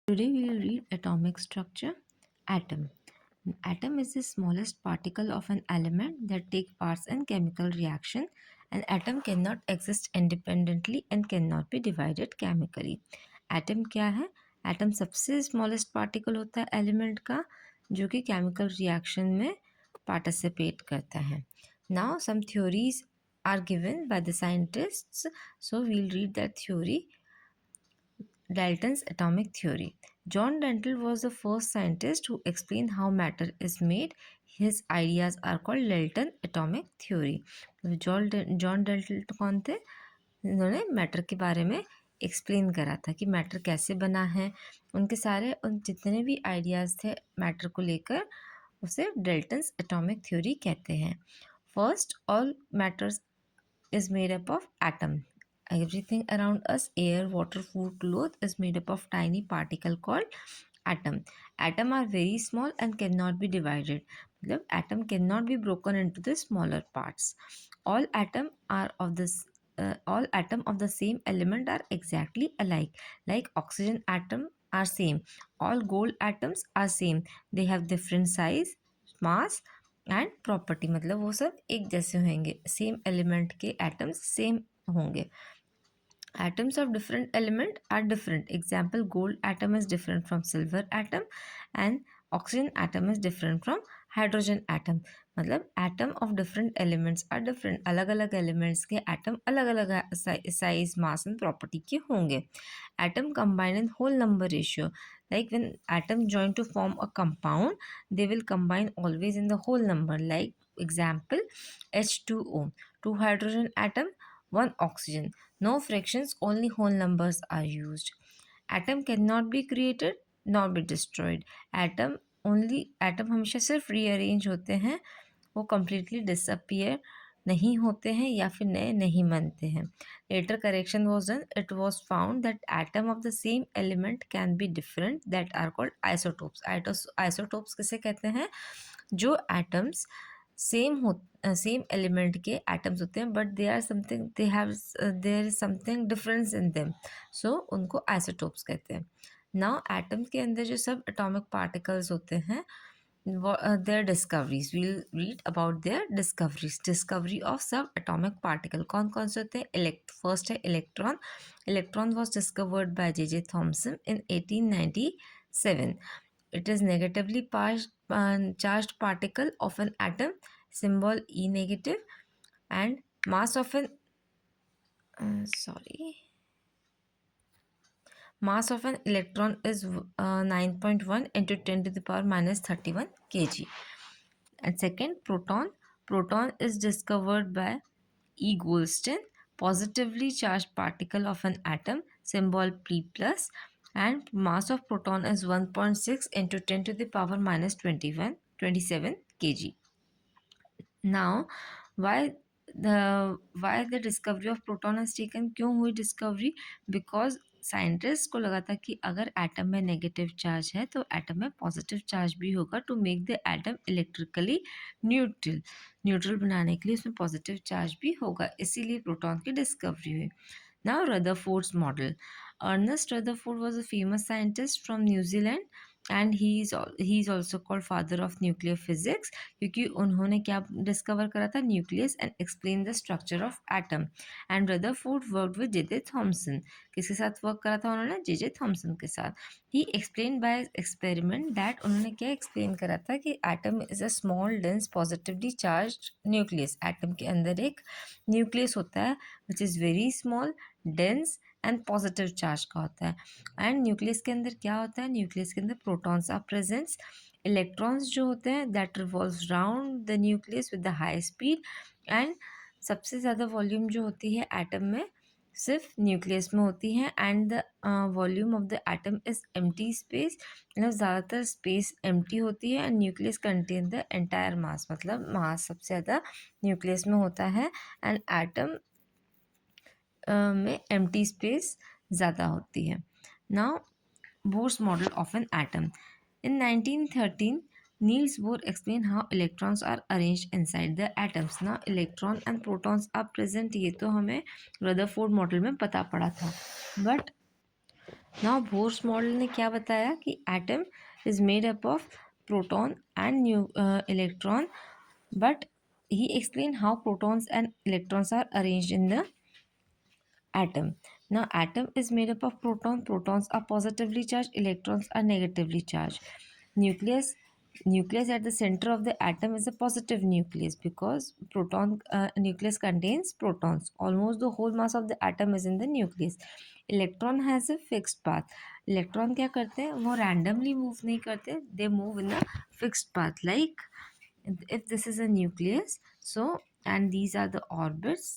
Today we will read atomic structure. Atom. Atom is the smallest particle of an element that take parts in chemical reaction. An atom cannot exist independently and cannot be divided chemically. Atom क्या है? Atom सबसे smallest particle होता है element का जो कि chemical reaction में participate करता है. Now some theories are given by the scientists. So we'll read that theory. Dalton's atomic theory. John Dalton was the first scientist who explained how matter is made. His ideas are called Dalton atomic theory. John Dalton कौन थे? इन्होंने matter के बारे में explain करा था कि matter कैसे बना है. उनके सारे उन जितने भी आइडियाज़ थे मैटर को लेकर उसे डाल्टन्स एटॉमिक थ्योरी कहते हैं. First, all matters is made up of atom. Everything around us, air, water, food, cloth, is made up of tiny particle called atom. Atom are very small and cannot be divided. The atom cannot be broken into the smaller parts. All atom are of this all atom of the same element are exactly alike. Like oxygen atom are same. All gold atoms are same. They have different size, mass and property. मतलब वो सब एक जैसे होंगे. Same element के atoms same होंगे. Atoms of different element are different. Example, gold atom is different from silver atom and oxygen atom is different from hydrogen atom. मतलब atom of different elements are different. अलग अलग elements के atom अलग अलग size, mass and property के होंगे. Atom combine in whole number ratio. Like when atom join to form a compound, they will combine always in the whole number. Like example, H2O, 2 hydrogen atom, 1 oxygen. No fractions, only whole numbers are used. Atom cannot be created nor be destroyed. Atom हमेशा सिर्फ rearrange होते हैं, वो completely disappear नहीं होते हैं या फिर नए नहीं बनते हैं. Later correction was done. It was found that atom of the same element can be different, that are called isotopes. Isotopes किसे कहते हैं? जो atoms सेम एलिमेंट के एटम्स होते हैं but there is something difference in them, so उनको isotopes कहते हैं. नाउ एटम के अंदर जो सब एटॉमिक पार्टिकल्स होते हैं their discoveries, we'll read about their discoveries. Discovery of sub atomic particle कौन कौन से होते हैं? फर्स्ट है electron. Electron was discovered by J Thomson in 1897. It is negatively charged particle of an atom, symbol E negative, and mass of an electron is 9.1 into 10 to the power minus 31 kg. And second, proton. Proton is discovered by E. Goldstein, positively charged particle of an atom, symbol P plus, and mass of proton is 1.6 into 10 to the power minus 27 kg. Now, why the discovery of proton has taken? क्यों हुई discovery? Because scientist को लगा था कि अगर atom में negative charge है तो एटम में पॉजिटिव चार्ज भी होगा, to make the atom electrically neutral बनाने के लिए उसमें पॉजिटिव चार्ज भी होगा, इसीलिए प्रोटॉन की डिस्कवरी हुई. Now Rutherford's model. Ernest Rutherford was a famous scientist from New Zealand and he is also called father of nuclear physics, क्योंकि उन्होंने क्या डिस्कवर करा था? Nucleus, and explain the structure of atom. And Rutherford work with J Thomson. किसके साथ work करा था उन्होंने? जे थॉमसन के साथ. ही एक्सप्लेन बाय एक्सपेरिमेंट दैट, उन्होंने क्या एक्सप्लेन करा था कि atom is a small dense positively charge nucleus. Atom के अंदर एक न्यूक्लियस होता है which is very small, dense and positive charge का होता है. एंड न्यूक्लियस के अंदर क्या होता है? न्यूक्लियस के अंदर प्रोटॉन्स आर प्रेजेंट्स. इलेक्ट्रॉन्स जो होते हैं that revolves round the nucleus with the high speed. And सबसे ज़्यादा वॉल्यूम जो होती है एटम में सिर्फ न्यूक्लियस में होती है. And the volume of the atom is empty space. मतलब ज़्यादातर स्पेस एम्प्टी होती है. And nucleus contain the entire mass. मतलब मास सबसे ज़्यादा न्यूक्लियस में होता है एंड एटम में एम्प्टी स्पेस ज़्यादा होती है. Now Bohr's model of an atom. In 1913 Niels Bohr explained how electrons are arranged inside the atoms. Now electron and protons are present. ये तो हमें रदरफोर्ड मॉडल में पता पड़ा था. बट नाउ बोर्स मॉडल ने क्या बताया कि atom is made up of proton and electron, but he explained how protons and electrons are arranged in the atom. Now atom is made up of proton. Protons are positively charged, electrons are negatively charged. Nucleus at the center of the atom is a positive nucleus because proton nucleus contains protons. Almost the whole mass of the atom is in the nucleus. Electron has a fixed path. Electron क्या करते हैं, वो randomly move नहीं करते, they move in a fixed path. Like if this is a nucleus, so and these are the orbits,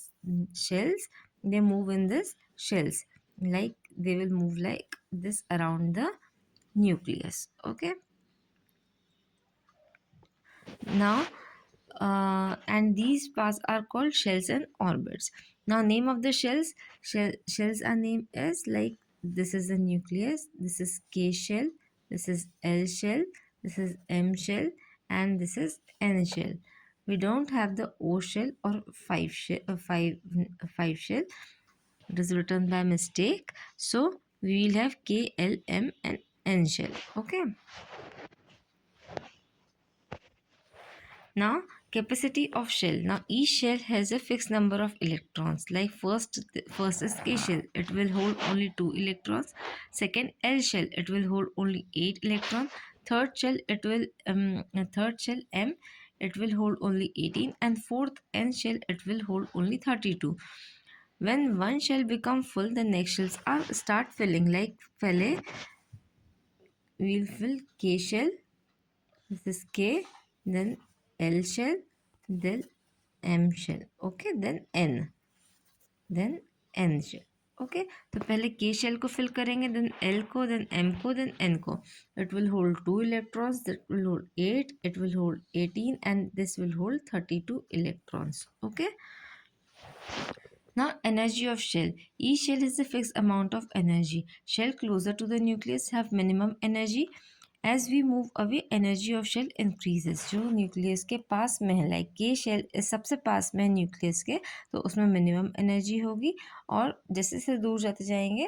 shells, they move in this shells, like they will move like this around the nucleus. Okay, now and these paths are called shells and orbits. Now name of the shells are named as, like, this is the nucleus, this is K shell, this is L shell, this is M shell, and this is N shell. We don't have the O shell or five shell. It is written by mistake, so we will have K, L, M, and N shell. Okay. Now capacity of shell. Now each shell has a fixed number of electrons. Like first is K shell, it will hold only 2 electrons. Second L shell, it will hold only 8 electrons. Third shell M, it will hold only 18, and fourth N shell, it will hold only 32. When one shell become full, the next shells are start filling. Like पहले we'll fill K shell, this is K, then L shell, then M shell. Okay, then N shell. Okay, तो पहले K shell को fill करेंगे, then L को, then M को, then N को. It will hold 2 electrons, that will hold 8, it will hold 18, and this will hold 32 electrons. Okay. Now energy of shell. Each shell has a fixed amount of energy. Shell closer to the nucleus have minimum energy. As we move away, energy of shell increases. जो nucleus के पास में है, like के shell सबसे पास में है nucleus के, तो उसमें मिनिमम एनर्जी होगी, और जैसे जैसे दूर जाते जाएंगे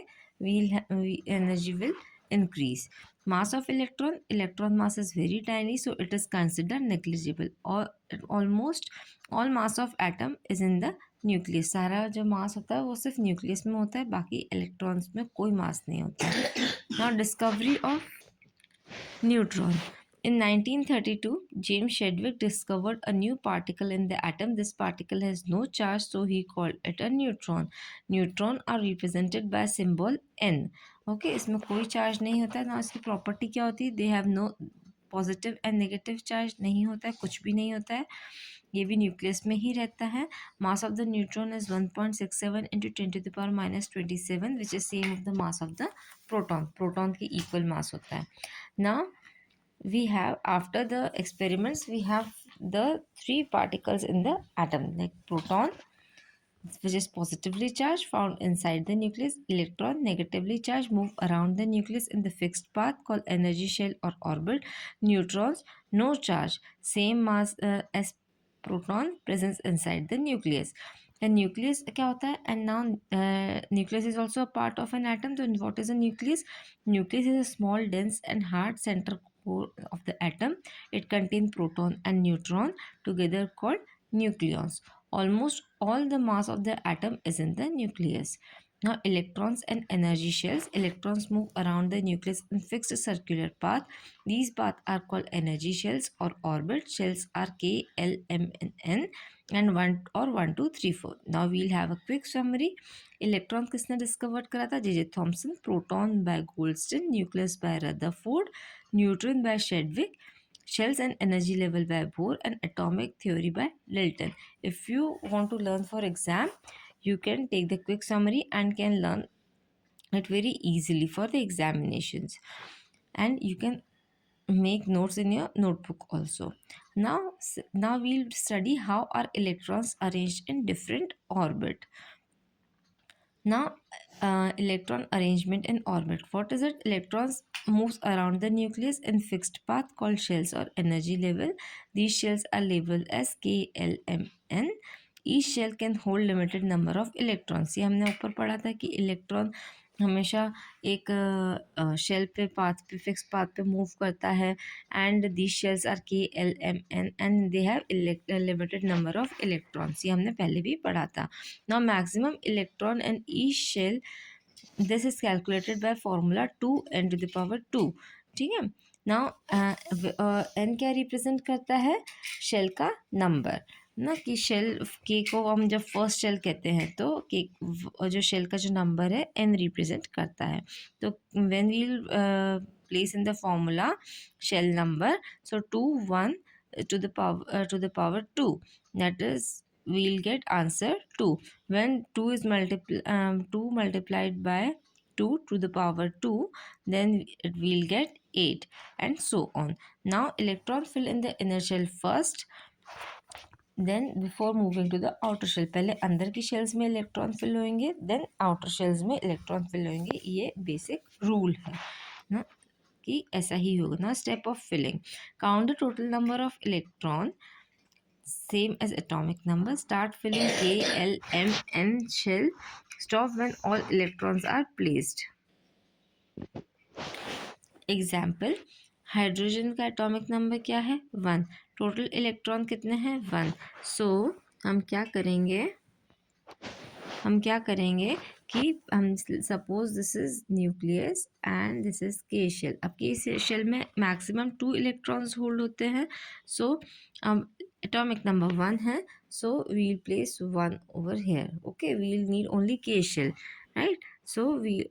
energy will increase. Mass of electron mass is very tiny, so it is considered negligible. Or almost all mass of atom is in the nucleus. सारा जो मास होता है वो सिर्फ न्यूक्लियस में होता है, बाकी इलेक्ट्रॉन्स में कोई मास नहीं होता है. Now discovery of Neutron. In 1932, James Chadwick discovered a new particle in the atom. This particle has no charge, so he called it a neutron. Neutron are represented by symbol N. Okay, इसमें कोई charge नहीं होता है ना. इसकी property क्या होती है, they have no positive and negative charge, नहीं होता है, कुछ भी नहीं होता है, ये भी न्यूक्लियस में ही रहता है. Mass of the neutron is 1.67 into 10⁻⁻27, which is same of the mass of the proton. Proton की इक्वल मास होता है. Now we have, after the experiments, we have the 3 particles in the atom, like proton, which is positively charged, found inside the nucleus. Electron, negatively charged, move around the nucleus in the fixed path called energy shell or orbit. Neutrons, no charge, same mass as proton, presence inside the nucleus. And nucleus क्या होता है, and now nucleus is also a part of an atom. So what is a nucleus? Nucleus is a small, dense and hard center core of the atom. It contains proton and neutron together called nucleons. Almost all the mass of the atom is in the nucleus. Now electrons and energy shells. Electrons move around the nucleus in fixed circular path. These paths are called energy shells or orbit. Shells are K, L, M, and N, and 1, 2, 3, 4. Now we'll have a quick summary. Electron किसने discovered करा था? J.J. Thomson. Proton by Goldstein. Nucleus by Rutherford. Neutron by Chadwick. Shells and energy level by Bohr, and atomic theory by Dalton. If you want to learn for exam, you can take the quick summary and can learn it very easily for the examinations, and you can make notes in your notebook also. Now we'll study how are electrons arranged in different orbit. Now, electron arrangement in orbit. What is it? Electrons moves around the nucleus in fixed path called shells or energy level. These shells are labeled as K, L, M, N. Each shell can hold limited number of electrons. ये हमने ऊपर पढ़ा था कि electron हमेशा एक shell पे path पे फिक्स पाथ पे मूव करता है and the shells are K L M N and they have limited number of electrons, ये हमने पहले भी पढ़ा था. Now maximum electron in each shell, this is calculated by formula 2n⁻². ठीक है. नाउ n क्या रिप्रेजेंट करता है? शेल का नंबर ना, कि शेल के को हम जब फर्स्ट शेल कहते हैं तो के जो शेल का जो नंबर है n रिप्रेजेंट करता है. तो when we'll place in the formula shell number, so 2 1 to the power 2, that is we'll get answer 2. When 2 multiplied by 2 to the power 2, then it will get 8 and so on. Now electron fill in the inner shell first, then before moving to the outer shell. पहले अंदर की shells में electron fill होंगे, देन outer shells में electron fill होंगे. ये basic rule है ना कि ऐसा ही होगा ना. Step of filling, count the total number of electron same as atomic number. Start filling K, L, M, N shell. Stop when all electrons are placed. Example, hydrogen का एटॉमिक नंबर क्या है? 1. टोटल इलेक्ट्रॉन कितने हैं? 1. सो हम क्या करेंगे कि हम suppose this is nucleus and this is K shell. अब के शेल में मैक्सिमम 2 इलेक्ट्रॉन्स होल्ड होते हैं. सो एटॉमिक नंबर 1 है, so we will place 1 over here. Okay, we will need only K shell, right? So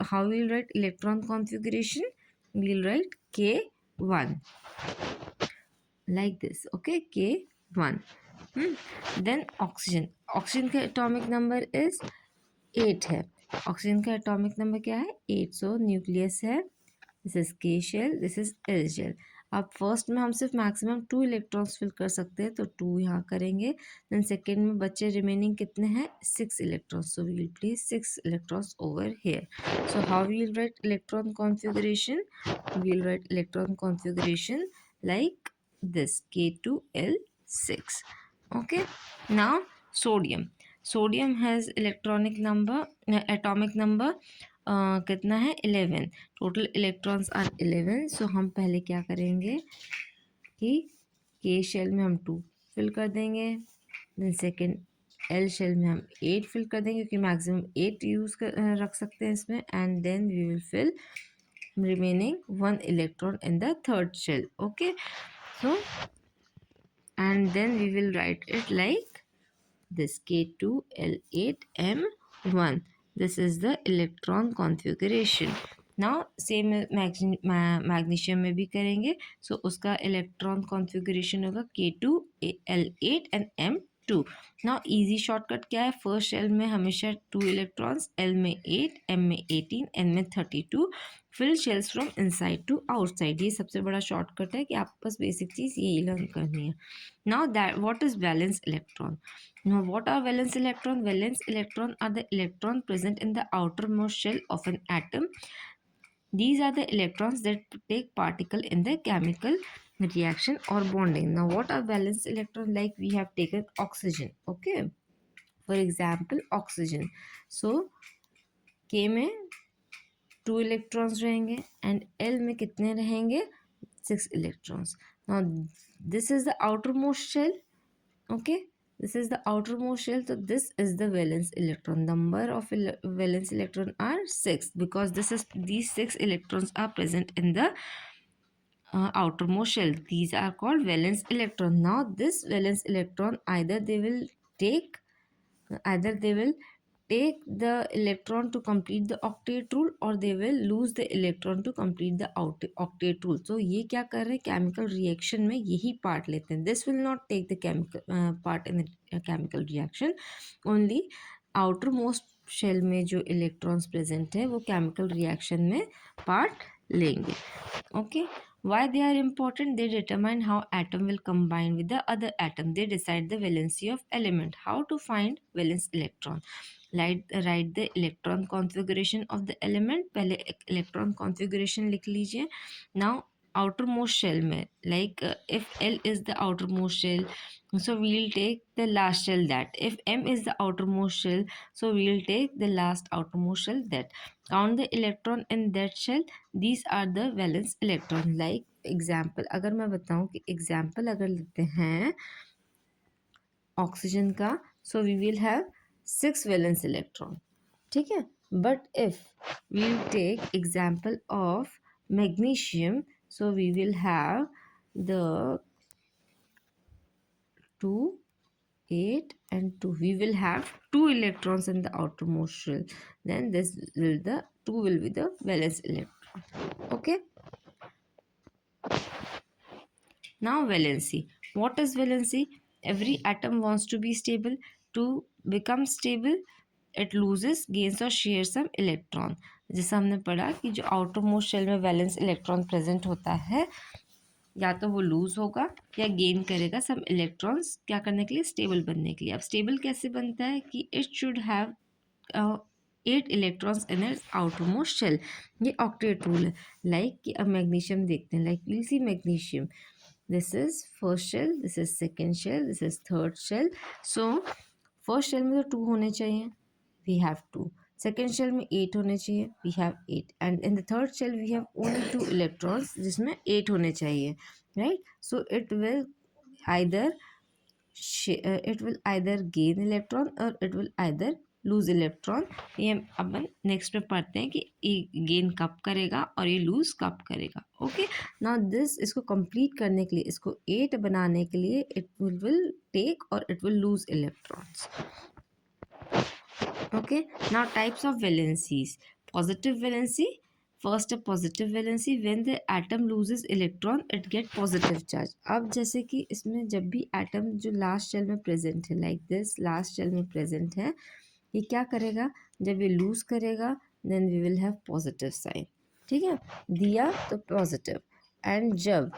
how we will write electron configuration? We will write K1 like this. Okay, K1. Then oxygen का atomic number is 8 है. Oxygen का atomic number क्या है? 8. So nucleus है, this is K shell, this is L shell. अब first में हम सिर्फ मैक्सिमम 2 इलेक्ट्रॉन्स फिल कर सकते हैं, तो 2 यहाँ करेंगे. देन सेकेंड में बच्चे रिमेनिंग कितने हैं? 6 electrons. So we will place 6 electrons over here. So how we will write electron configuration? We will write electron configuration like this, K2L6. Okay, now sodium has electronic number, atomic number कितना है? 11. Total electrons are 11. सो हम पहले क्या करेंगे कि के shell में हम 2 फिल कर देंगे. देन सेकेंड एल शेल में हम 8 फिल कर देंगे, क्योंकि मैक्सिमम 8 रख सकते हैं इसमें. And then we will fill remaining 1 electron in the third shell. Okay, so and then we will write it like this, K2L8M1. This is the electron configuration. Now same magnesium में भी करेंगे. सो उसका electron configuration होगा K2L8 and M2. Now easy shortcut क्या है? First shell में हमेशा 2 electrons, L में 8, M में 18, N में 32. Fill shells from inside to outside. ये सबसे बड़ा शॉर्टकट है कि आपको बस बेसिक चीज़ यही लर्न करनी है. Now that what is valence electron? Now, what are valence electron? Valence electron are the electron present in the outermost shell of an atom. These are the electrons that take particle in the chemical reaction or bonding. Now, what are valence electron? Like we have taken oxygen. Okay, for example, oxygen. So, K में 2 electrons रहेंगे and L में कितने रहेंगे? 6 electrons. Now, this is the outermost shell. Okay, this is the outermost shell. So this is the valence electron. Number of valence electron are 6, because these 6 electrons are present in the outermost shell. These are called valence electron. Now this valence electron, either they will take the electron to complete the octet rule, or they will lose the electron to complete the octet rule. So ये क्या कर रहे हैं? Chemical reaction में यही part लेते हैं. This will not take the chemical part in chemical reaction. Only outer most shell में जो इलेक्ट्रॉन्स प्रेजेंट है वो केमिकल रिएक्शन में पार्ट लेंगे. Okay, why they are important? They determine how atom will combine with the other atom. They decide the valency of element. How to find valence electron? Write the electron configuration of the element. पहले electron configuration लिख लीजिए. Now outermost shell में, like if L is the outermost shell, so we'll take the last shell that. If M is the outermost shell, so we'll take the last outermost shell that. Count the electron in that shell. These are the valence electron. Like example, अगर मैं बताऊं कि example अगर लेते हैं oxygen का, so we will have 6 valence electron. ठीक है. But if we'll take example of magnesium, so we will have the 2, 8 and 2. We will have 2 electrons in the outermost shell. Then this will the 2 will be the valence electron. Okay. Now valency. What is valency? Every atom wants to be stable. To become stable, it loses, gains or shares some electron. जैसा हमने पढ़ा कि जो outer most shell में valence electron present होता है, या तो वो लूज होगा या गेन करेगा सम इलेक्ट्रॉन्स, क्या करने के लिए, स्टेबल बनने के लिए. अब स्टेबल कैसे बनता है कि it should have 8 electrons in its outer most shell. ये ऑक्टेट रूल है. लाइक कि अब मैग्नीशियम देखते हैं. Like we'll see magnesium, this is first shell, this is second shell, this is third shell. So first shell में तो 2 होने चाहिए, वी हैव 2. सेकेंड शेल में 8 होने चाहिए, we have 8. And in the third shell we have only 2 electrons जिसमें 8 होने चाहिए, right. So it will either gain electron or it will either lose electron. ये अपन नेक्स्ट में पढ़ते हैं कि ये गेन कब करेगा और ये लूज कब करेगा. ओके. नाउ दिस, इसको कंप्लीट करने के लिए, इसको 8 बनाने के लिए इट विल टेक और it will loose electrons. Okay, now types of valencies. Positive valency. First, a positive valency, when the atom loses electron it get positive charge. अब जैसे कि इसमें जब भी एटम जो लास्ट शेल में प्रेजेंट है, लाइक दिस लास्ट शेल में प्रेजेंट है, ये क्या करेगा, जब ये लूज करेगा then we will have positive sign. ठीक है, दिया तो पॉजिटिव. एंड जब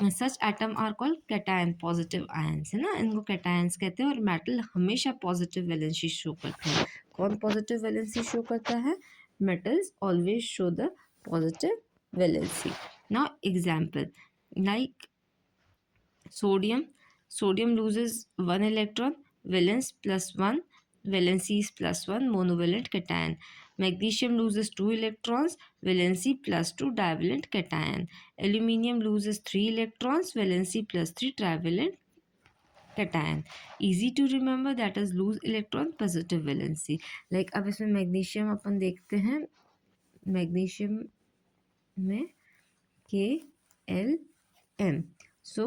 such atom are called cation, positive ions है ना, इनको कैटायंस कहते हैं. और मेटल हमेशा पॉजिटिव वैलेंसी शो करते हैं. कौन पॉजिटिव वैलेंसी शो करता है? Metals always show the positive valency. Now example like sodium loses 1 electron, valence +1, valency is +1, monovalent cation. Magnesium loses 2 electrons, valency +2, divalent cation. Aluminium loses 3 electrons, valency +3, trivalent cation. Easy to remember, that is lose electron, positive valency. Like अब इसमें magnesium अपन देखते हैं, magnesium में KLM. सो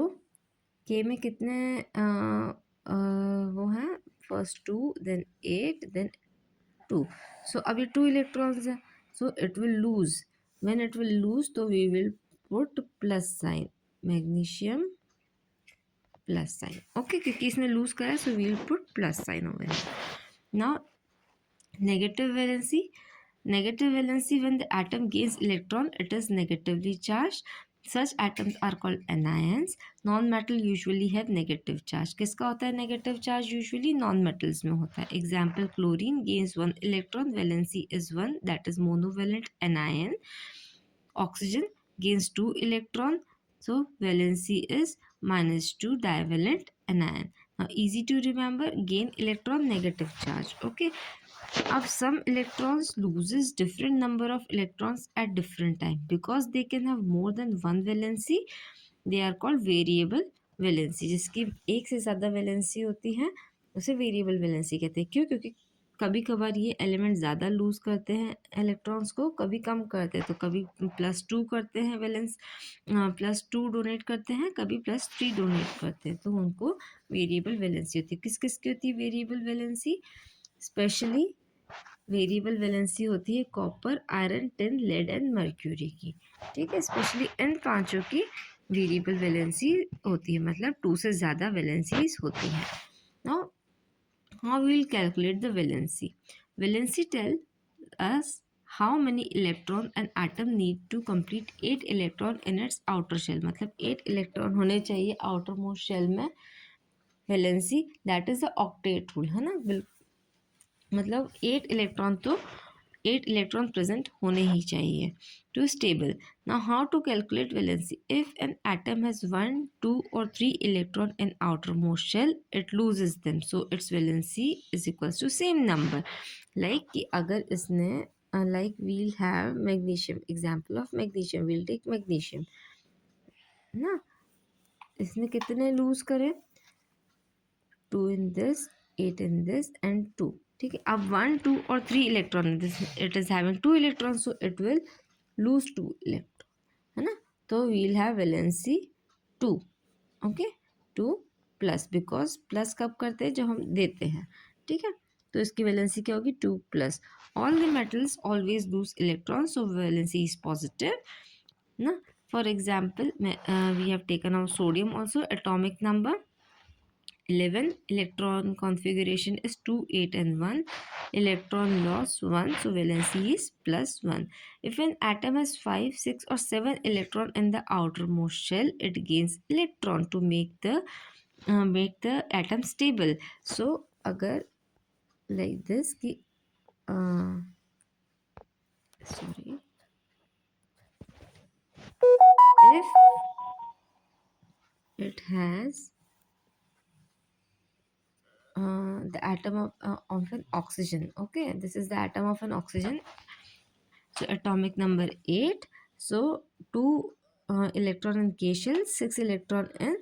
के में कितने वो हैं, फर्स्ट 2 देन 8 देन 2. सो अभी 2 इलेक्ट्रॉन्स हैं, so it will lose. When it will lose तो we will put plus sign, magnesium plus sign. Okay, क्योंकि इसने लूज करा है, so we will put plus sign over here. Now negative valency. Negative valency, when the atom gains electron it is negatively charged. Such atoms are called anions. Non-metal usually have negative charge. किसका होता है negative charge? Usually non-metals में होता है. Example, chlorine gains 1 electron, valency is 1, that is monovalent anion. Oxygen gains 2 electron, so valency is -2, divalent anion. Now easy to remember, gain electron, negative charge. Okay. Now some electrons loses different number of electrons at different time because they can have more than one valency. They are called variable valency. जिसकी एक से ज़्यादा valency होती है उसे variable valency कहते हैं. क्यों? क्योंकि कभी कभार ये एलिमेंट ज़्यादा लूज़ करते हैं इलेक्ट्रॉन्स को, कभी कम करते हैं. तो कभी +2 करते हैं वैलेंस, +2 डोनेट करते हैं, कभी +3 डोनेट करते हैं, तो उनको वेरिएबल वैलेंसी होती है. किस किस की होती है variable valency? Specially variable valency होती है copper, iron, tin, lead and mercury की. ठीक है, स्पेशली इन पांचों की वेरिएबल वैलेंसी होती है, मतलब 2 से ज़्यादा वैलेंसीज होती हैं. Now how we will calculate the valency? Valency tell us how many electron an atom need to complete 8 electron in its outer shell. मतलब 8 इलेक्ट्रॉन होने चाहिए आउटर मोस्ट शेल में. Valency that is the octet rule है ना. मतलब 8 electron तो 8 electron present होने ही चाहिए to stable. Now how to calculate valency? If an atom has 1, 2 or 3 electron in outermost shell, it loses them. So its valency is equals to same number. Like कि अगर इसने like we'll have magnesium, example of magnesium, we'll take magnesium ना, इसने कितने loose करे, 2 in this, 8 in this and 2. ठीक है. अब 1, 2 और 3 electron, this it is having 2 electron, so it will lose 2 electron, है ना. तो we'll have valency 2. Okay, 2 plus, because plus कब करते हैं, जब हम देते हैं. ठीक है, तो इसकी वैलेंसी क्या होगी, 2 plus. All the metals always lose electron, so valency is positive ना. For example we have taken out sodium also. Atomic number 11, electron configuration is 2, 8 and 1. Electron loss 1, so valency is plus 1. If an atom has 5, 6 or 7 electron in the outermost shell, it gains electron to make the atom stable. So agar like this ki sorry, if it has the atom of an oxygen, okay, this is the atom of an oxygen. So atomic number 8. So 2 electron in K shell, 6 electron in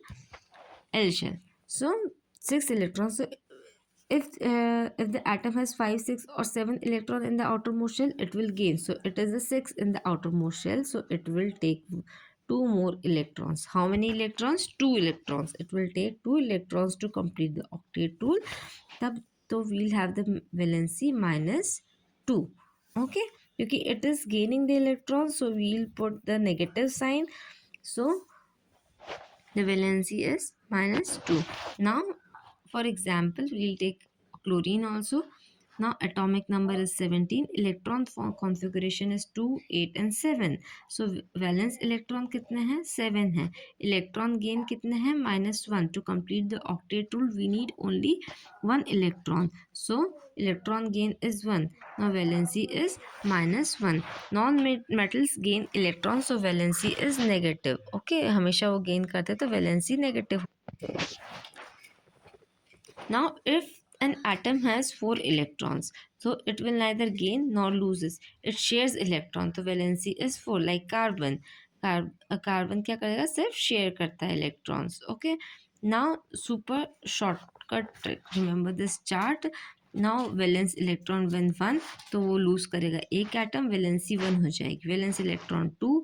L shell. So 6 electrons. So if the atom has 5, 6 or 7 electron in the outermost shell, it will gain. So it is a 6 in the outermost shell. So it will take 2 more electrons. How many electrons? 2 electrons. It will take 2 electrons to complete the octet rule. तब तो we'll have the valency -2. Okay, क्योंकि it is gaining the electrons, so we'll put the negative sign. So the valency is -2. Now for example we'll take chlorine also. Now atomic number is 17, electron configuration is 2, 8 and 7. So valence electron कितने हैं, 7 है. Electron gain कितने हैं, -1. To complete the octet rule we need only 1 electron, so electron gain is 1. Now valency is -1. Non metals gain electrons, so valency is negative. Okay, हमेशा वो gain करते तो valency negative. Now if an atom has 4 electrons, so it will neither gain nor loses, it shares electron, तो valency is 4. Like carbon, carbon क्या करेगा, सिर्फ share करता है electrons. Okay, now super shortcut trick, remember this chart. Now valence electron when 1, तो वो lose करेगा एक atom, valency 1 हो जाएगी. valence electron 2,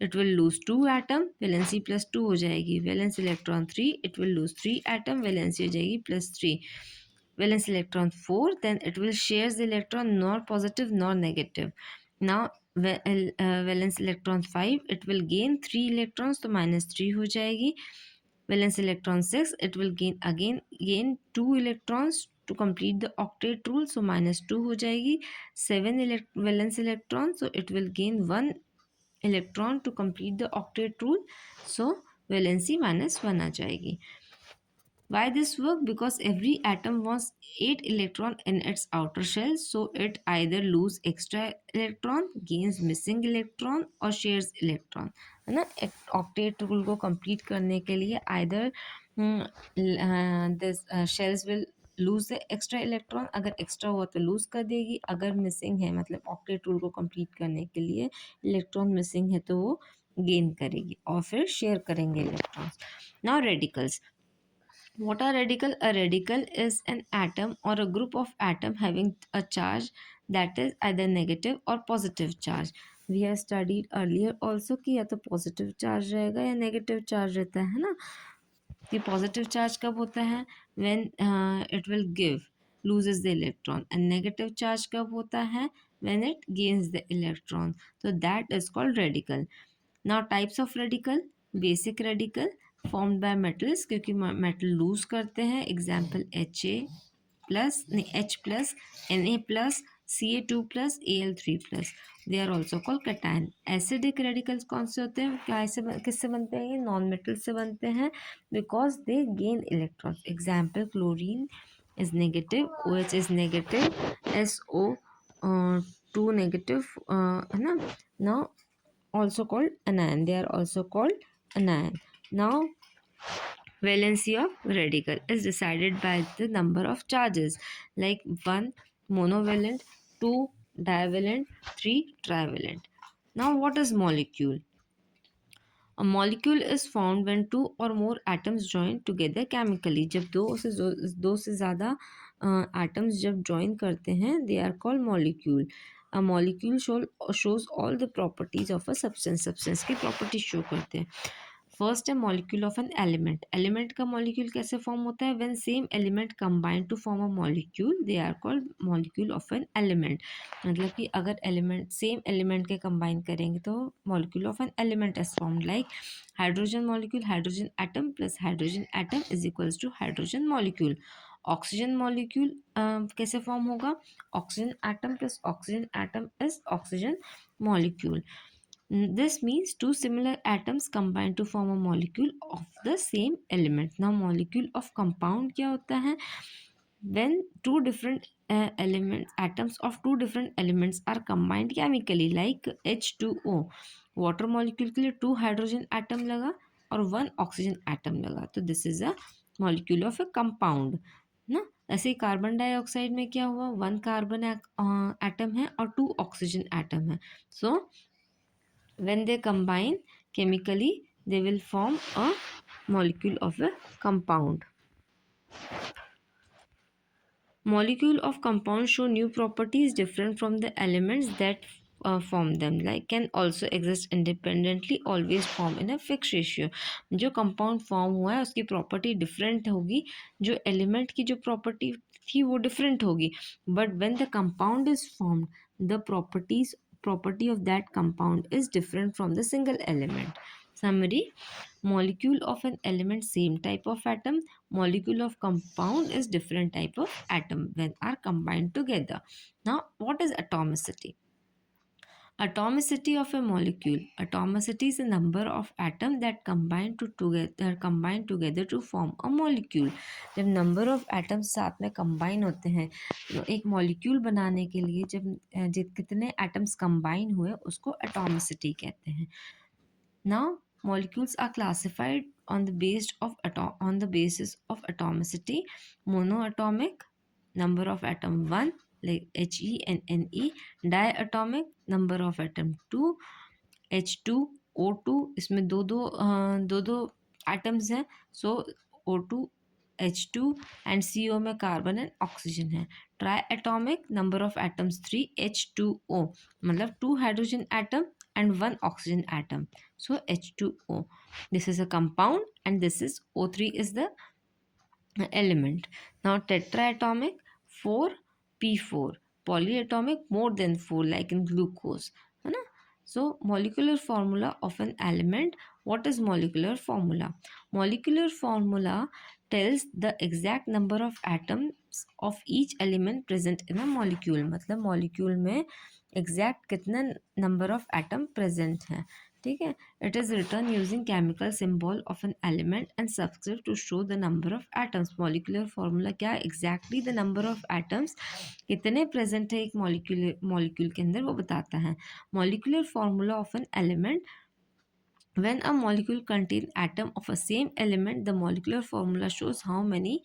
it will lose 2 atom, valency plus 2 हो जाएगी. valence electron 3, it will lose 3 atom, valency हो जाएगी plus 3. valence electron 4, then it will share the electron nor positive nor negative. Now valence electron 5, it will gain 3 electrons, तो -3 हो जाएगी. valence electron 6, it will gain 2 electrons to complete the octet rule, so -2 हो जाएगी. 7 valence electron, so it will gain 1 electron to complete the octet rule, so valency -1 आ जाएगी. Why this work? Because every atom wants 8 electron in its outer shell, so it either lose extra electron, gains missing electron or shares electron, है ना. octet rule को complete करने के लिए either this shells will lose the extra electron, अगर extra हुआ तो loose कर देगी, अगर मिसिंग है मतलब ऑक्टेट रूल को कंप्लीट करने के लिए इलेक्ट्रॉन मिसिंग है तो वो गेन करेगी और फिर शेयर करेंगे electrons. Now radicals. What are radical? A radical is an atom or a group of atom having a charge that is either negative or positive charge. We have studied earlier also कि या तो positive charge रहेगा या negative charge रहता है ना. The positive charge कब होता है, when it will give, loses the electron, and negative charge कब होता है, when it gains the electron. So that is called radical. Now types of radical. Basic radical formed by metals, क्योंकि metal lose करते हैं. Example Ha plus, H plus, Na plus, Ca2 plus, Al3 plus. They are also called cation. Acidic radicals कौन से होते हैं, किससे बनते हैं, ये नॉन मेटल से बनते हैं, because they gain electrons. Example chlorine is negative, OH is negative, SO 2 negative है ना. Now also called anion, they are also called anion. Now valency of radical is decided by the number of charges, like 1 monovalent, 2 divalent, 3 trivalent. Now what is molecule? A molecule is formed when two or more atoms join together chemically. जब दो से ज़्यादा atoms जब join करते हैं, they are called molecule. A molecule shows all the properties of a substance. Substance की properties show करते हैं. फर्स्ट है molecule of an element. Element का मॉलिक्यूल कैसे फॉर्म होता है? When same element combine to form a molecule they are called molecule of an element. मतलब कि अगर एलिमेंट सेम एलिमेंट के कंबाइन करेंगे तो molecule of an element is formed. Like hydrogen molecule, hydrogen atom plus hydrogen atom is equals to hydrogen molecule. Oxygen molecule कैसे form होगा? Oxygen atom plus oxygen atom is oxygen molecule. This means two similar atoms combine to form a molecule of the same element. Now molecule of compound क्या होता है? When two different atoms of two different elements are combined chemically, like H2O. Water molecule के लिए 2 hydrogen atom लगा और 1 oxygen atom लगा, तो this is a molecule of a compound ना. ऐसे ही कार्बन डाइऑक्साइड में क्या हुआ? 1 कार्बन एटम है और 2 ऑक्सीजन एटम है. सो when they combine chemically they will form a molecule of a compound. Molecule of compound show new properties different from the elements that form them, like can also exist independently, always form in a fixed ratio. जो compound form हुआ है उसकी property different होगी, जो element की जो property थी वो different होगी, but when the compound is formed the property of that compound is different from the single element. Summary: molecule of an element same type of atom, molecule of compound is different type of atom when are combined together. Now what is atomicity? Atomicity of a molecule. Atomicity is the number of atoms that combine together to form a molecule. जब number of atoms साथ में combine होते हैं तो एक molecule बनाने के लिए जब कितने atoms combine हुए उसको atomicity कहते हैं. Now molecules are classified on the basis of atomicity. Monoatomic, number of atom 1, like He and Ne. Diatomic, number of atom 2, H2O2. इसमें दो atoms हैं, so O2 H2 and CO में carbon and oxygen है. Triatomic, number of atoms 3, H2O, मतलब 2 hydrogen atom and 1 oxygen atom, so H2O. This is a compound and this is O3 is the element. Now tetraatomic, 4p4. Polyatomic, more than 4, like in glucose, है ना. So molecular formula of an element. What is molecular formula? Molecular formula tells the exact number of atoms of each element present in a molecule. मतलब molecule में exact कितना number of atom present है, ठीक है. It is written using chemical symbol of an element and subscript to show the number of atoms. Molecular formula क्या? Exactly the number of atoms कितने present है एक molecule के अंदर वो बताता है. Molecular formula of an element. When a molecule contains atom of a same element, the molecular formula shows how many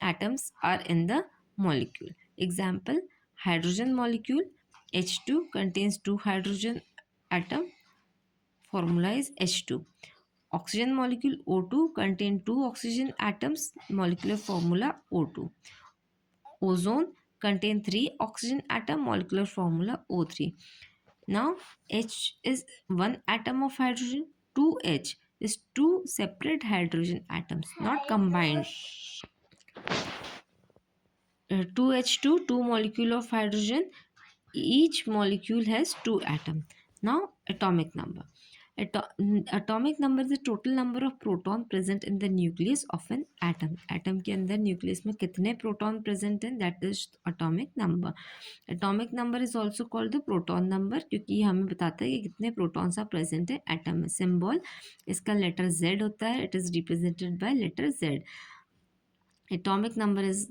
atoms are in the molecule. Example: hydrogen molecule H2 contains 2 hydrogen atom. Formula is H2. Oxygen molecule O2 contains 2 oxygen atoms. Molecular formula O2. Ozone contains 3 oxygen atom. Molecular formula O3. Now H is 1 atom of hydrogen. 2H is 2 separate hydrogen atoms, not combined. 2H2, 2 molecule of hydrogen. Each molecule has 2 atoms. Now atomic number. Atomic number is the total number of proton present in the nucleus of an atom. Atom के अंदर nucleus में कितने proton present हैं, that is atomic number. Atomic number is also called the proton number क्योंकि ये हमें बताता है कि कितने protons are present है atom में. Symbol इसका letter Z होता है. It is represented by letter Z. Atomic number is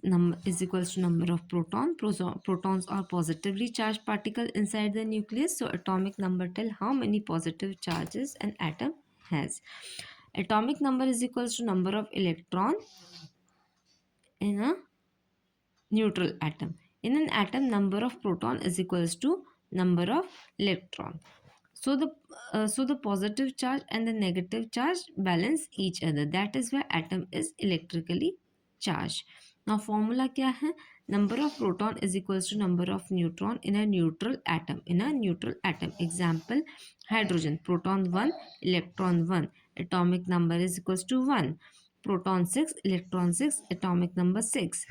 equals to number of protons are positively charged particle inside the nucleus. So atomic number tell how many positive charges an atom has. Atomic number is equals to number of electron in a neutral atom. In an atom, number of proton is equals to number of electron. So the positive charge and the negative charge balance each other. That is why atom is electrically charged. Now formula क्या है? Number of proton is equals to number of neutron in a neutral atom. In a neutral atom. Example: hydrogen, proton 1, electron 1. Atomic number is equals to 1. Proton 6, electron 6. Atomic number 6.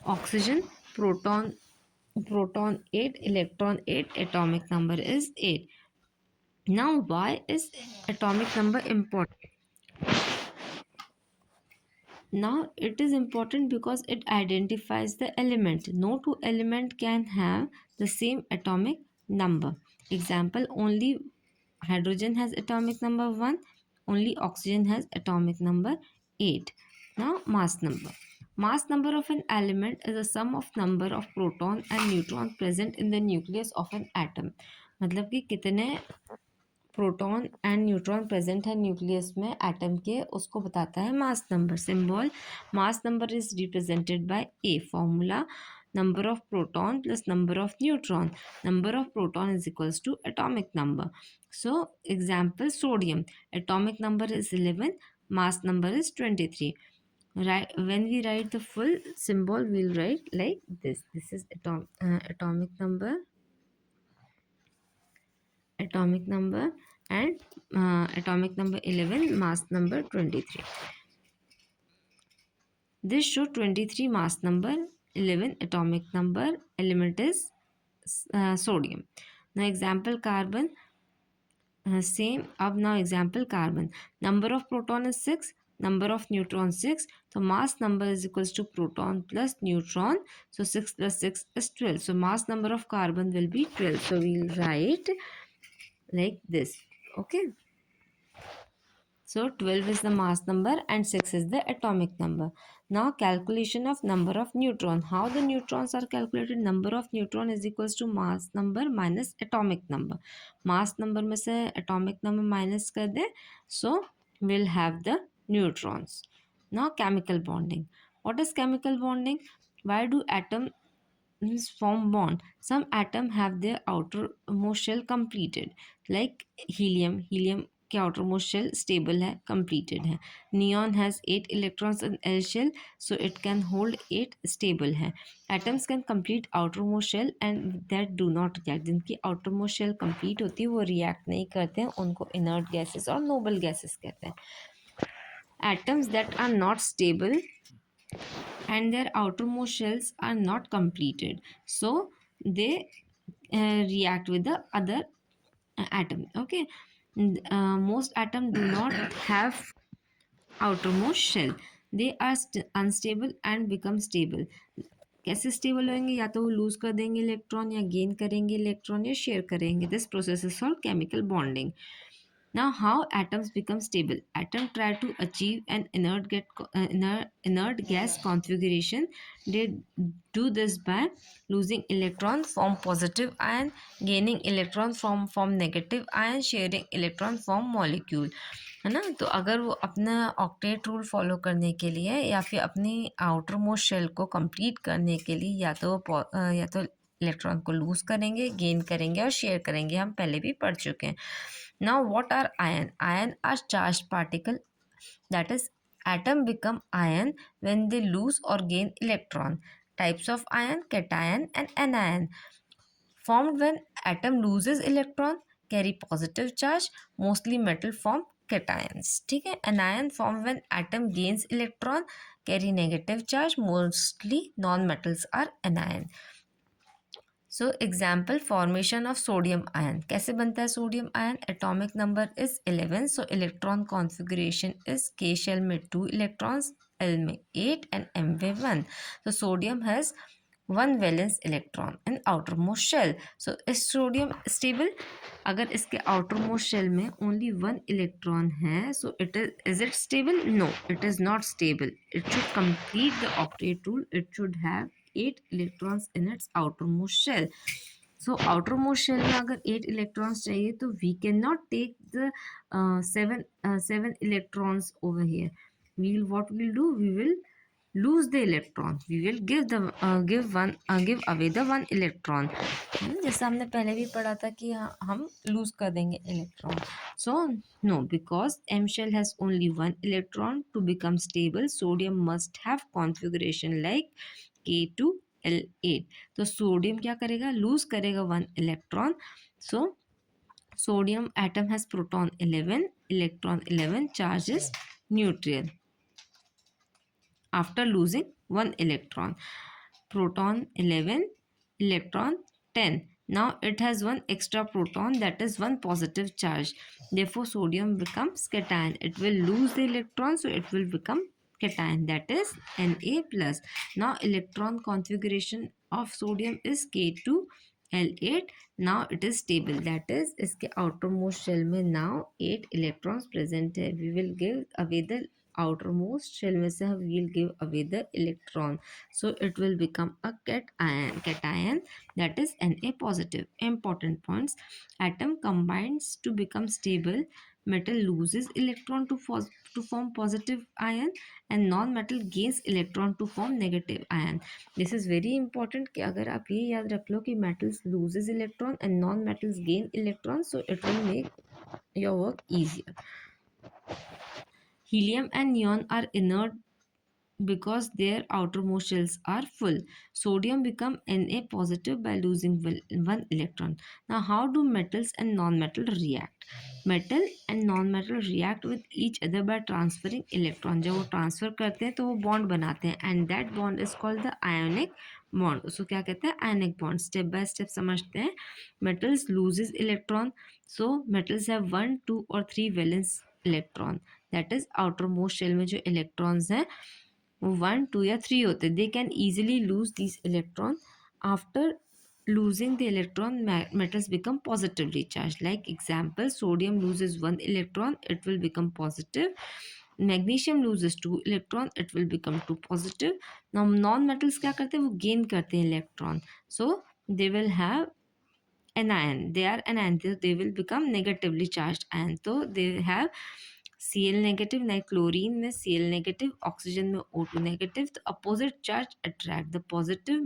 Oxygen, proton 8, electron 8. Atomic number is 8. Now, why is atomic number important? Now, it is important because it identifies the element. No two element can have the same atomic number. Example, only hydrogen has atomic number 1, only oxygen has atomic number 8. Now, mass number. Mass number of an element is the sum of number of proton and neutron present in the nucleus of an atom. मतलब कि कितने proton and neutron present है nucleus में atom के, उसको बताता है mass number. Symbol mass number is represented by A. Formula number of proton plus number of neutron. Number of proton is equals to atomic number. So example, sodium, atomic number is 11, mass number is 23. Right, when we write the full symbol we'll write like this is atomic number and atomic number 11, mass number 23. This show 23 mass number, 11 atomic number, element is sodium. Now example carbon, same. अब now example carbon, number of proton is 6, number of neutron 6. So mass number is equals to proton plus neutron. So 6 plus 6 is 12. So mass number of carbon will be 12. So we'll write like this. Okay. So 12 is the mass number and 6 is the atomic number. Now calculation of number of neutron. How the neutrons are calculated? Number of neutron is equals to mass number minus atomic number. Mass number में से atomic number minus कर दे. So we'll have the neutrons. Now chemical bonding. What is chemical bonding? Why do atoms form bond? Some atom have their outermost shell completed, like helium के outermost shell stable है, completed है. Neon has 8 electrons in L shell, so it can hold 8, stable है. Atoms can complete outermost shell and that do not react. जिनकी outermost shell complete होती है वो react नहीं करते हैं, उनको inert gases और noble gases कहते हैं. Atoms that are not stable and their outermost shells are not completed, so they react with the other atom. Okay. Most atoms do not have outermost shell. They are unstable and become stable. कैसे stable होंगे? या तो वो loose कर देंगे electron, या gain करेंगे electron, या शेयर करेंगे. This process is called chemical bonding. Now, how atoms become stable? Atoms try to achieve an inert gas configuration. They do this by losing electron, form positive ion, gaining electron, form negative ion, sharing electron, form molecule. है ना. तो अगर वो अपना octet rule follow करने के लिए या फिर अपनी आउटर मोस्ट शेल को कंप्लीट करने के लिए या तो इलेक्ट्रॉन को लूज करेंगे, गेन करेंगे और शेयर करेंगे. हम पहले भी पढ़ चुके हैं. Now, what are ion? Ion are charged particle. That is, atom become ion when they lose or gain electron. Types of ion: cation and anion. Formed when atom loses electron, carry positive charge. Mostly metal form cations. ठीक है. Anion formed when atom gains electron, carry negative charge. Mostly non-metals are anion. So example, formation of sodium ion. कैसे बनता है sodium ion? Atomic number is 11. So electron configuration is K shell में 2 electrons, L में 8 and M में 1. So sodium has one valence electron in outermost shell. So is sodium stable? अगर इसके outermost shell में only one electron है, so is it stable? No, it is not stable. It should complete the octet rule. It should have 8 electrons in its outermost shell. So outermost shell में अगर 8 electrons चाहिए तो we cannot take the 7 electrons over here. What we'll do, we will lose the electron. We will give away the one electron. जैसा हमने पहले भी पढ़ा था कि हम lose कर देंगे electron. So no, because M shell has only one electron. To become stable, sodium must have configuration like K2L8. तो सोडियम क्या करेगा, लूज करेगा one electron. So sodium atom has proton 11, electron 11, charge is neutral after losing one electron. Proton 11, electron 10. Now it has one extra proton, that is one positive charge. Therefore sodium becomes cation. It will lose the electron, so it will become cation, that is Na plus. Now electron configuration of sodium is K2L8. Now it is stable, that is इसके outermost shell में now 8 electrons present है. We will give away the outermost shell में से we will give away the electron, so it will become a cation, that is Na positive. Important points: atom combines to become stable, metal loses electron to form positive ion, and non-metal gains electron to form negative ion. This is very important कि अगर आप ये याद रख लो कि metals loses electron and non-metals gain electron, so it will make your work easier. Helium and neon are inert because their outermost shells are full. Sodium become Na positive by losing one electron. Now how do metals and non-metal react? Metal and non-metal react with each other by transferring electron. जब वो transfer करते हैं तो वो bond बनाते हैं and that bond is called the ionic bond. उसको क्या कहते हैं? Ionic bond. Step by step समझते हैं. Metals loses electron, so metals have 1, 2 or 3 valence electron. That is outermost shell में जो electrons हैं वो 1, 2 या 3 होते हैं. They can easily lose these electrons. After losing the electron, metals become positively charged. Like example, sodium loses 1 electron, it will become positive. Magnesium loses 2 electron, it will become 2 positive. Now non metals क्या करते हैं, वो gain करते हैं electron, so they will have anion. They are anion, they will become negatively charged ion. So they have Cl negative, like chlorine में Cl negative, oxygen में O2 negative. The opposite charge attract the positive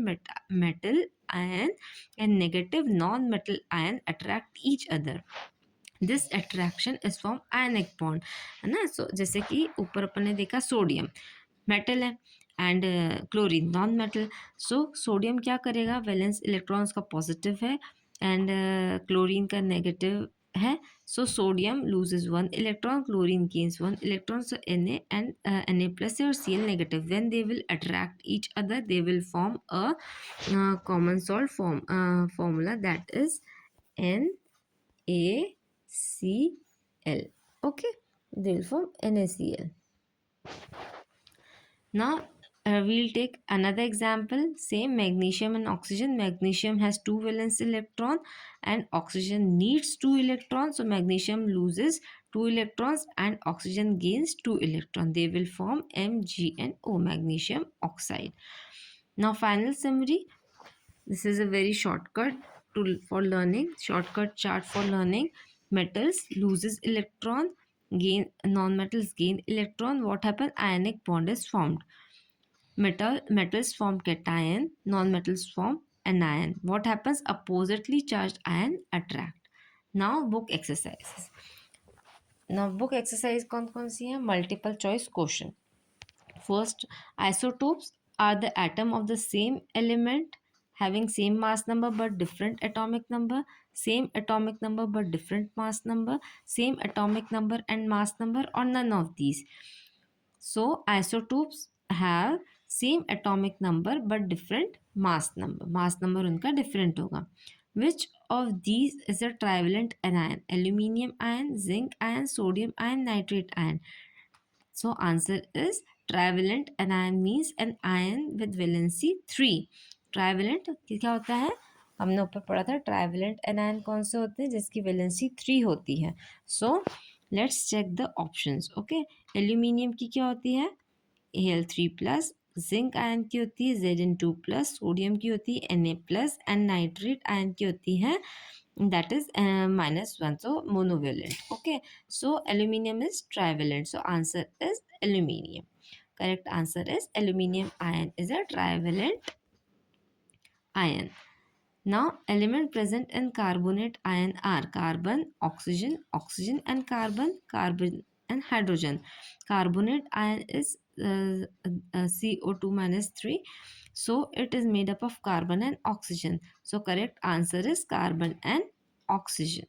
metal ion and negative non-metal ion attract each other. This attraction is from ionic bond, है ना. So जैसे कि ऊपर अपन ने देखा sodium metal है and chlorine non metal. So sodium क्या करेगा, वैलेंस इलेक्ट्रॉन्स का पॉजिटिव है एंड क्लोरीन का नेगेटिव है. So sodium loses 1 electron, chlorine gains 1 electron. So Na and Na plus or Cl negative, when they will attract each other, they will form a common salt formula, that is NaCl. Okay, they will form NaCl. Now we'll take another example. Same magnesium and oxygen. Magnesium has 2 valence electron and oxygen needs 2 electrons. So magnesium loses 2 electrons and oxygen gains 2 electrons. They will form MgNO, magnesium oxide. Now final summary. This is a very shortcut for learning. Shortcut chart for learning. Metals loses electron, non-metals gain electron. What happened? Ionic bond is formed. Metals form cation, non-metals form anion. What happens? Oppositely charged ion attract. Now book exercises. Now book exercise कौन सी है? Multiple choice question. First, isotopes are the atom of the same element having same mass number but different atomic number, same atomic number but different mass number, same atomic number and mass number, or none of these. So isotopes have same atomic number but different mass number. Mass number उनका different होगा. Which of these is a trivalent anion? Aluminium ion, zinc ion, sodium ion, nitrate ion. So answer is trivalent anion means an ion with valency 3. Trivalent क्या होता है, हमने ऊपर पढ़ा था trivalent anion कौन से होते हैं, जिसकी वैलेंसी 3 होती है. So let's check the options. Okay, aluminium की क्या होती है, Al3+, जिंक आयन की होती है Zn2+, सोडियम की होती है Na+, एंड नाइट्रेट आयन की होती है that is -1, so monovalent. Okay, so aluminium is trivalent, so answer is aluminium. Correct answer is aluminium ion is a trivalent ion. Now element present in carbonate ion are carbon, oxygen, oxygen and carbon, carbon and hydrogen. Carbonate ion is CO2 minus 3, so it is made up of carbon and oxygen. So correct answer is carbon and oxygen.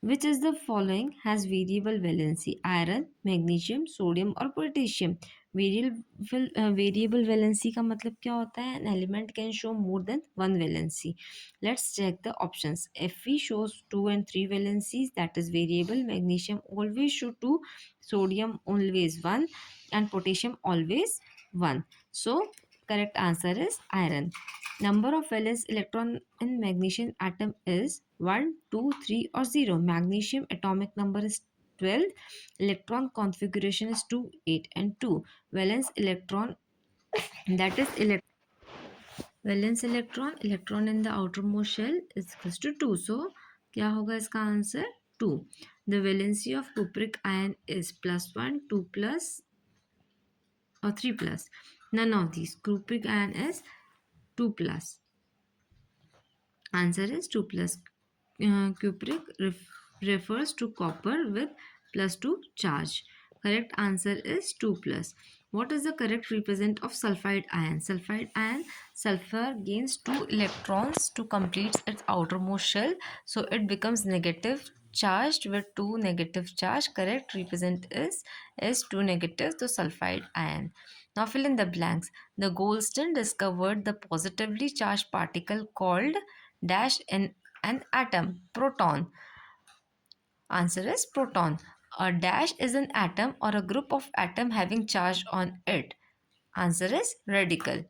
Which is the following has variable valency? Iron, magnesium, sodium और potassium. Variable valency का मतलब क्या होता है? An element can show more than one valency. Let's check the options. Fe shows 2 and 3 valencies, that is variable. Magnesium always show 2, sodium always 1, and potassium always 1. So correct answer is iron. Number of valence electron in magnesium atom is 1, 2, 3 or 0. Magnesium atomic number is 12. Electron configuration is 2, 8 and 2. Valence electron, that is valence electron, electron in the outermost shell is equals to 2. So क्या होगा इसका answer 2. The valency of cupric ion is +1, 2 plus or 3 plus. None of these. Cupric ion is 2 plus. Answer is 2 plus. Cupric refers to copper with +2 charge. Correct answer is 2 plus. What is the correct represent of sulfide ion? Sulfide ion, sulfur gains 2 electrons to complete its outermost shell. So it becomes negative charged with 2 negative charge. Correct represent is 2 negative, so sulfide ion. Now fill in the blanks. The Goldstone discovered the positively charged particle called dash in an atom, proton. Answer is proton. A dash is an atom or a group of atom having charge on it. Answer is radical.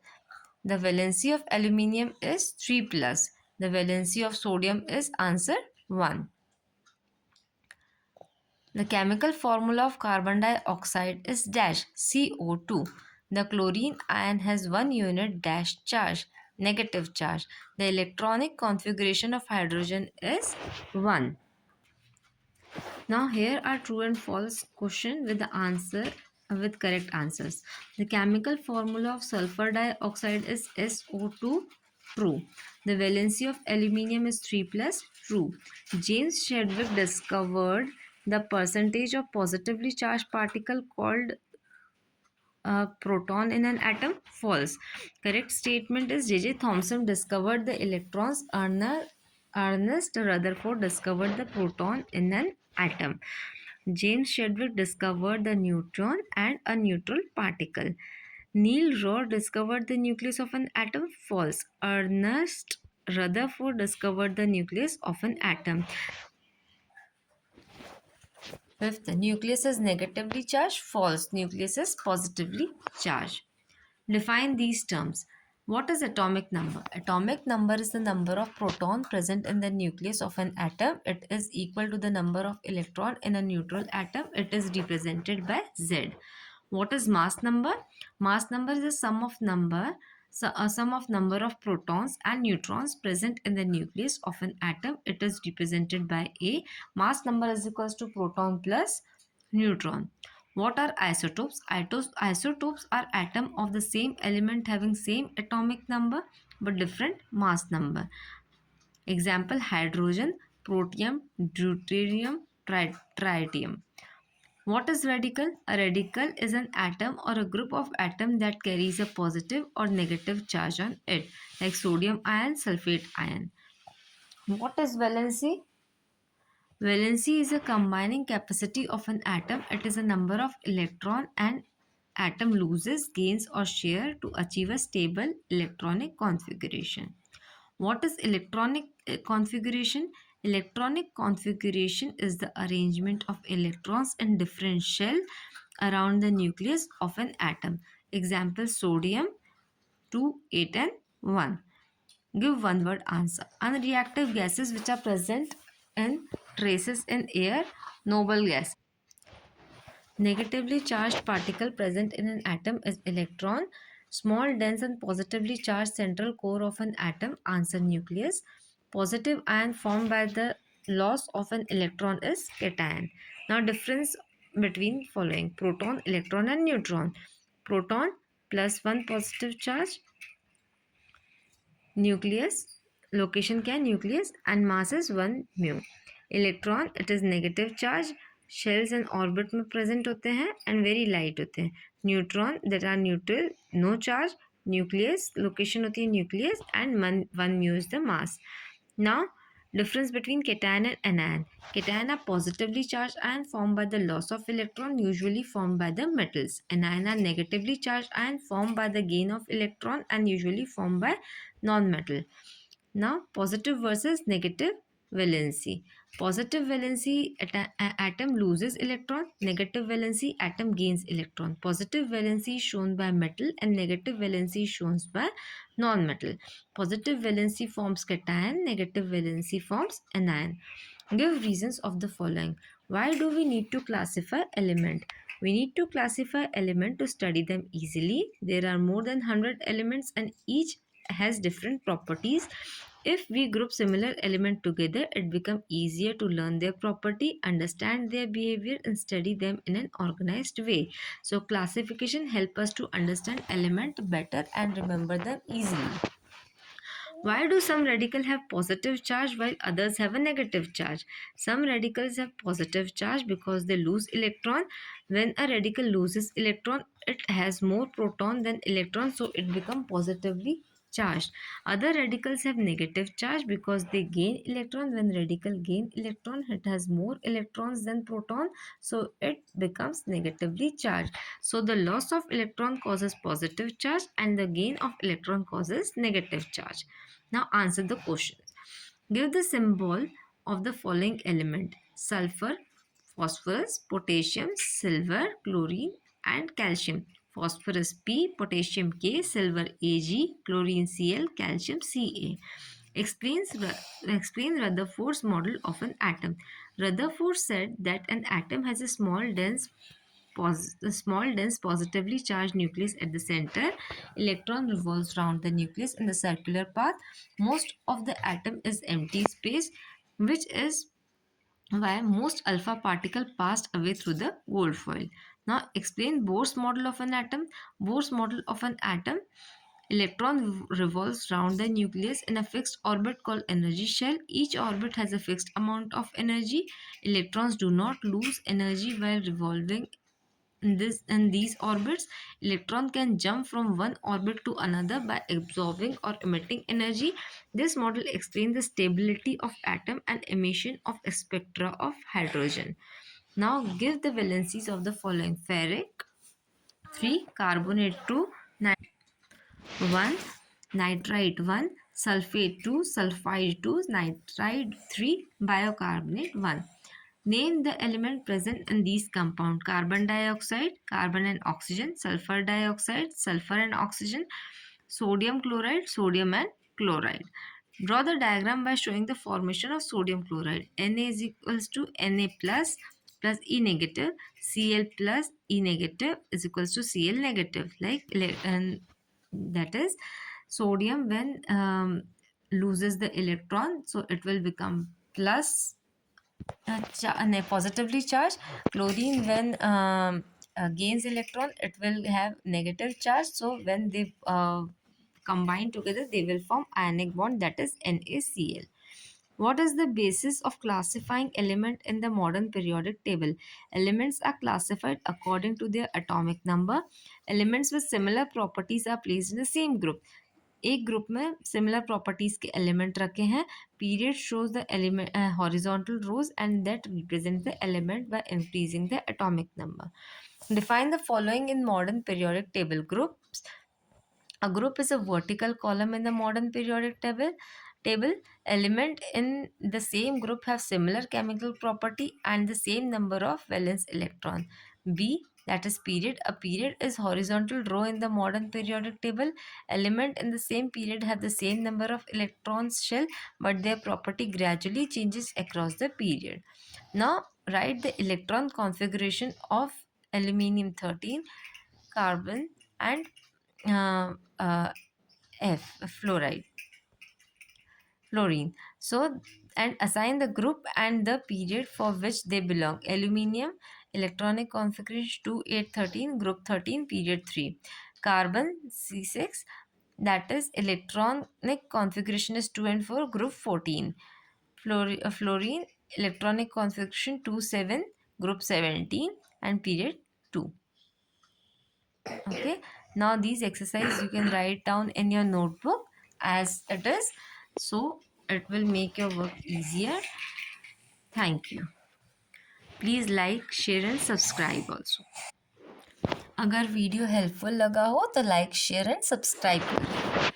The valency of aluminium is 3 plus. The valency of sodium is answer 1. The chemical formula of carbon dioxide is dash CO2. The chlorine ion has 1 unit dash charge, negative charge. The electronic configuration of hydrogen is 1. Now here are true and false question with the answer with correct answers. The chemical formula of sulfur dioxide is SO2, true. The valency of aluminium is 3 plus, true. James Chadwick discovered the percentage of positively charged particle called a proton in an atom, false. Correct statement is J.J. Thomson discovered the electrons. Ernest Rutherford discovered the proton in an atom. James Chadwick discovered the neutron and a neutral particle. Neil Rohr discovered the nucleus of an atom, false. Ernest Rutherford discovered the nucleus of an atom. Fifth, nucleus is negatively charged, false. Nucleus is positively charged. Define these terms. What is atomic number? Atomic number is the number of proton present in the nucleus of an atom. It is equal to the number of electron in a neutral atom. It is represented by Z. What is mass number? Mass number is the sum of number of protons and neutrons present in the nucleus of an atom. It is represented by A. Mass number is equals to proton plus neutron. What are isotopes? Isotopes are atoms of the same element having same atomic number but different mass number. Example: hydrogen, protium, deuterium, tritium. What is radical? A radical is an atom or a group of atoms that carries a positive or negative charge on it, like sodium ion, sulfate ion. What is valency? Valency is a combining capacity of an atom. It is a number of electron an atom loses, gains or share to achieve a stable electronic configuration. What is electronic configuration? Electronic configuration is the arrangement of electrons in different shell around the nucleus of an atom. Example: sodium 2, 8 and 1. Give one word answer. Unreactive gases which are present in traces in air, noble gas. Negatively charged particle present in an atom is electron. Small, dense and positively charged central core of an atom, answer nucleus. Positive ion formed by the loss of an electron is cation. Now difference between following: proton, electron and neutron. Proton plus one positive charge, nucleus, location क्या है nucleus, and mass is 1 mu. Electron, it is negative charge, shells and orbit में present होते हैं and very light होते हैं. Neutron, that are neutral, no charge. Nucleus, location होती है nucleus and 1 mu is the mass. Now difference between cation and anion. Cation are positively charged ion formed by the loss of electron, usually formed by the metals. Anion are negatively charged ion formed by the gain of electron and usually formed by non-metal. Now positive versus negative valency. Positive valency atom loses electron, negative valency atom gains electron. Positive valency is shown by metal and negative valency is shown by non-metal. Positive valency forms cation, negative valency forms anion. Give reasons of the following. Why do we need to classify element? We need to classify element to study them easily. There are more than 100 elements and each has different properties. If we group similar element together, it becomes easier to learn their property, understand their behavior and study them in an organized way. So classification helps us to understand element better and remember them easily. Why do some radicals have positive charge while others have a negative charge? Some radicals have positive charge because they lose electron. When a radical loses electron, it has more proton than electron, so it becomes positively charged. Other radicals have negative charge because they gain electron. When radical gain electron, it has more electrons than proton, so it becomes negatively charged. So the loss of electron causes positive charge and the gain of electron causes negative charge. Now answer the questions. Give the symbol of the following element: sulfur, phosphorus, potassium, silver, chlorine and calcium. Phosphorus P, potassium K, silver Ag, chlorine Cl, calcium Ca. Explain Rutherford's model of an atom. Rutherford said that an atom has a small dense positively charged nucleus at the center. Electron revolves around the nucleus in the circular path. Most of the atom is empty space, which is why most alpha particle passed away through the gold foil. Now explain Bohr's model of an atom. Bohr's model of an atom: electron revolves round the nucleus in a fixed orbit called energy shell. Each orbit has a fixed amount of energy. Electrons do not lose energy while revolving in these orbits. Electron can jump from one orbit to another by absorbing or emitting energy. This model explains the stability of atom and emission of a spectra of hydrogen. Now give the valencies of the following: ferric 3, carbonate 2, 1, nitrite 1, sulfate 2, sulfide 2, nitride 3, bicarbonate 1. Name the element present in these compounds: carbon dioxide, carbon and oxygen; sulfur dioxide, sulfur and oxygen; sodium chloride, sodium and chloride. Draw the diagram by showing the formation of sodium chloride. Na is equals to Na plus plus E negative. Cl plus E negative is equals to Cl negative. And that is sodium when loses the electron, so it will become plus positively charged. Chlorine when gains electron, it will have negative charge, so when they combine together they will form ionic bond, that is NaCl. What is the basis of classifying element in the modern periodic table? Elements are classified according to their atomic number. Elements with similar properties are placed in the same group. एक group में similar properties के element रखे हैं. Period shows the element horizontal rows and that represent the element by increasing the atomic number. Define the following in modern periodic table groups. A group is a vertical column in the modern periodic table. Element in the same group have similar chemical property and the same number of valence electron. B that is period. A period is horizontal row in the modern periodic table. Element in the same period have the same number of electrons shell, but their property gradually changes across the period. Now write the electron configuration of aluminium 13, carbon, and uh, uh, F fluoride fluorine. So, and assign the group and the period for which they belong. Aluminium, electronic configuration 2813, group 13, period 3. Carbon C6, that is electronic configuration is 2 and 4, group 14. Fluorine, electronic configuration 27, group 17, and period 2. Okay, now these exercises you can write down in your notebook as it is, so it will make your work easier. Thank you. Please like, share and subscribe also. अगर video helpful लगा हो तो like share and subscribe करें.